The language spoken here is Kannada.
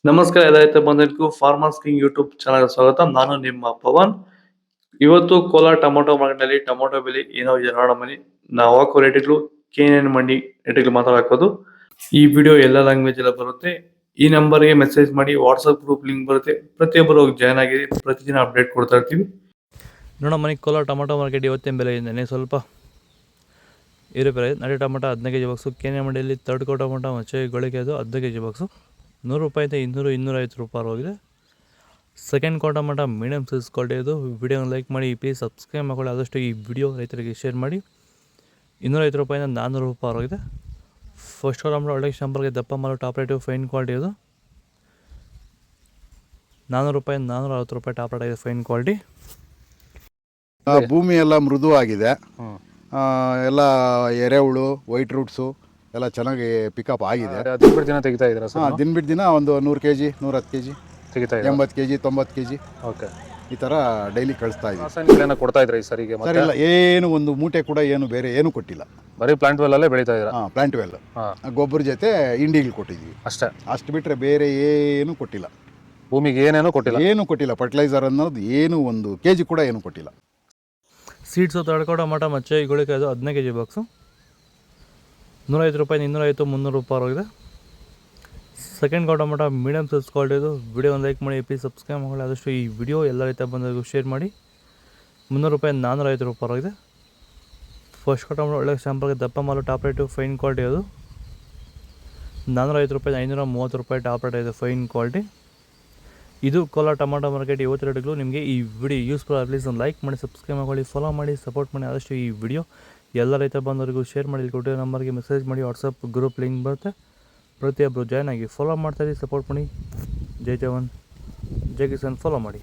ನಮಸ್ಕಾರ ರೈತ ಬಂಧುಗಳಿಗೂ ಫಾರ್ಮರ್ಸ್ ಕಿಂಗ್ ಯೂಟ್ಯೂಬ್ ಚಾನಲ್ ಸ್ವಾಗತ. ನಾನು ನಿಮ್ಮ ಪವನ್. ಇವತ್ತು ಕೋಲಾರ ಟೊಮೊಟೊ ಮಾರ್ಕೆಟ್ನಲ್ಲಿ ಟೊಮೊಟೊ ಬೆಲೆ ಏನೋ ಇದೆ ನೋಡೋಣ ಬನ್ನಿ. ನಾವು ಹಾಕೋ ರೇಟ್ಗಳು KNN ಮಂಡಿ ರೇಟ್ಗಳು ಮಾತಾಡೋದು. ಈ ವಿಡಿಯೋ ಎಲ್ಲ ಲ್ಯಾಂಗ್ವೇಜ್ ಎಲ್ಲ ಬರುತ್ತೆ. ಈ ನಂಬರ್ಗೆ ಮೆಸೇಜ್ ಮಾಡಿ, ವಾಟ್ಸಪ್ ಗ್ರೂಪ್ ಲಿಂಕ್ ಬರುತ್ತೆ, ಪ್ರತಿಯೊಬ್ಬರು ಜಾಯ್ನ್ ಆಗಿ ಪ್ರತಿದಿನ ಅಪ್ಡೇಟ್ ಕೊಡ್ತಾ ಇರ್ತೀವಿ. ನೋಡೋಣ ಮನೆ ಕೋಲಾರ ಟೊಮೊಟೊ ಮಾರ್ಕೆಟ್ ಇವತ್ತಿನ ಬೆಲೆ ಇದೆ ಸ್ವಲ್ಪ ಏರುಪೇರು. ನಾಟಿ ಟೊಮೊಟೊ 15 kg ಬಾಕ್ಸು. KNN ಮಂಡಿಯಲ್ಲಿ ತರ್ಡ್ ಕೋ ಟೊಮೊಟೊ ಮಚ್ಚೆ ಗೋಳಿಗೆ ಅದು 15 kg ಬಾಕ್ಸು 100 ರೂಪಾಯಿಂದ 200-250 ರೂಪಾಯಿ ಹೋಗಿದೆ. ಸೆಕೆಂಡ್ ಕೋ ಟೊಮೊಟೊ ಮೀಡಿಯಮ್ ಸೈಜ್ ಕ್ವಾಲಿಟಿ ಇದು. ವಿಡಿಯೋನ ಲೈಕ್ ಮಾಡಿ, ಪ್ಲೀಸ್ ಸಬ್ಸ್ಕ್ರೈಬ್ ಮಾಡ್ಕೊಳ್ಳಿ. ಆದಷ್ಟು ಈ ವಿಡಿಯೋ ರೈತರಿಗೆ ಶೇರ್ ಮಾಡಿ. 250 ರೂಪಾಯಿಂದ 400 ರೂಪಾಯಿ ಹೋಗಿದೆ. ಫಸ್ಟ್ ಕೋ ಟೊಮೊಟೊ ಒಳ್ಳೆ ಶಂಬರ್ಗೆ ದಪ್ಪ ಮಾಲು ಟಾಪ್ ರೇಟು ಫೈನ್ ಕ್ವಾಲಿಟಿ ಇದು. 400 ರೂಪಾಯಿಂದ 460 ರೂಪಾಯಿ ಟಾಪ್ ರೇಟ್ ಆಗಿದೆ, ಫೈನ್ ಕ್ವಾಲಿಟಿ. ಭೂಮಿ ಎಲ್ಲ ಮೃದುವಾಗಿದೆ, ಎಲ್ಲ ಎರೆಹುಳು, ವೈಟ್ ರೂಟ್ಸು ಎಲ್ಲ ಚೆನ್ನಾಗಿ ಪಿಕಪ್ ಆಗಿದೆ. ದಿನ ಬಿಟ್ಟು ದಿನ ತೆಗಿತಾ ಇದ್ದೀರಾ ಸರ್? ದಿನ ಬಿಟ್ಟು ದಿನ ಒಂದು 100 kg 110 kg ತೆಗಿತಾ ಇದ್ದೀರಾ? 80 kg 90 kg ಓಕೆ. ಈ ಥರ ಡೈಲಿ ಕಳಿಸ್ತಾ ಇದ್ದೀವಿ. ರಾಸಾಯನಿಕಗಳನ್ನ ಕೊಡ್ತಾ ಇದ್ರಾ ಈ ಸರಿಗೆ? ಸರ್ ಇಲ್ಲ, ಏನು ಒಂದು ಮೂಟೆ ಕೂಡ ಏನು ಬೇರೆ ಏನು ಕೊಟ್ಟಿಲ್ಲ. ಬರೀ ಪ್ಲಾಂಟ್ ವೆಲ್ಲಲ್ಲೇ ಬೆಳೀತಾ ಇದ್ದೀರಾ? ಪ್ಲಾಂಟ್ ವೆಲ್ ಗೊಬ್ಬರ ಜೊತೆ ಇಂಡಿಗಳು ಕೊಟ್ಟಿದ್ದೀವಿ ಅಷ್ಟೇ. ಅಷ್ಟು ಬಿಟ್ಟರೆ ಬೇರೆ ಏನು ಕೊಟ್ಟಿಲ್ಲ. ಭೂಮಿಗೆ ಏನೇನೂ ಕೊಟ್ಟಿಲ್ಲ? ಏನು ಕೊಟ್ಟಿಲ್ಲ. ಫರ್ಟಿಲೈಸರ್ ಅನ್ನೋದು ಏನು 1 kg ಕೂಡ ಏನು ಕೊಟ್ಟಿಲ್ಲ. ಸೀಡ್ಸು ತಡ್ಕೋ ಟೊಮೊಟೊ ಮಚ್ಚೆ ಗೋಳಿಗೆ ಅದು 15 kg ಬಾಕ್ಸು 150 ರೂಪಾಯಿ 250 300 ರೂಪಾಯಿ ಹೋಗಿದೆ. ಸೆಕೆಂಡ್ ಕೋ ಟೊಮೊಟೊ ಮೀಡಿಯಮ್ ಸೈಜ್ ಕ್ವಾಲಿಟಿ ಇದು. ವಿಡಿಯೋ ಒಂದು ಲೈಕ್ ಮಾಡಿ, ಪ್ಲೀಸ್ ಸಬ್ಸ್ಕ್ರೈಬ್ ಮಾಡಿ. ಆದಷ್ಟು ಈ ವಿಡಿಯೋ ಎಲ್ಲ ರೈತ ಬಂದವರಿಗೂ ಶೇರ್ ಮಾಡಿ. 300 ರೂಪಾಯಿ 450 ರೂಪಾಯಿ ಹೋಗಿದೆ. ಫಸ್ಟ್ ಕೋ ಟೊಮೊಟೊ ಒಳ್ಳೆ ಶಾಂಪಲ್ಗೆ ದಪ್ಪ ಮಾಲು ಟಾಪ್ ರೇಟು ಫೈನ್ ಕ್ವಾಲಿಟಿ ಅದು. 450 ರೂಪಾಯಿ 530 ರೂಪಾಯಿ ಟಾಪ್ ರೇಟ್ ಇದೆ, ಫೈನ್ ಕ್ವಾಲಿಟಿ. ಇದು ಕೋಲಾರ ಟೊಮೊಟೊ ಮಾರ್ಕೆಟ್ ಇವತ್ತು ರೇಟ್ಗಳು. ನಿಮಗೆ ಈ ವಿಡಿಯೋ ಯೂಸ್ಫುಲ್ ಆಗಿ ಪ್ಲೀಸ್ ಒಂದು ಲೈಕ್ ಮಾಡಿ, ಸಬ್ಸ್ಕ್ರೈಬ್ ಮಾಡ್ಕೊಳ್ಳಿ, ಫಾಲೋ ಮಾಡಿ, ಸಪೋರ್ಟ್ ಮಾಡಿ. ಆದಷ್ಟು ಈ ವಿಡಿಯೋ ಎಲ್ಲ ರೈತ ಬಂದವರಿಗೂ ಶೇರ್ ಮಾಡಿ. ಇಲ್ಲಿ ಕೊಟ್ಟಿರೋ ನಂಬರ್ಗೆ ಮೆಸೇಜ್ ಮಾಡಿ, ವಾಟ್ಸಪ್ ಗ್ರೂಪ್ ಲಿಂಕ್ ಬರುತ್ತೆ, ಪ್ರತಿಯೊಬ್ಬರು ಜಾಯ್ನ್ ಆಗಿ ಫಾಲೋ ಮಾಡ್ತಾಯಿರಿ, ಸಪೋರ್ಟ್ ಮಾಡಿ. ಜೈ ಜವಾನ್ ಜೈ ಕಿಸಾನ್, ಫಾಲೋ ಮಾಡಿ.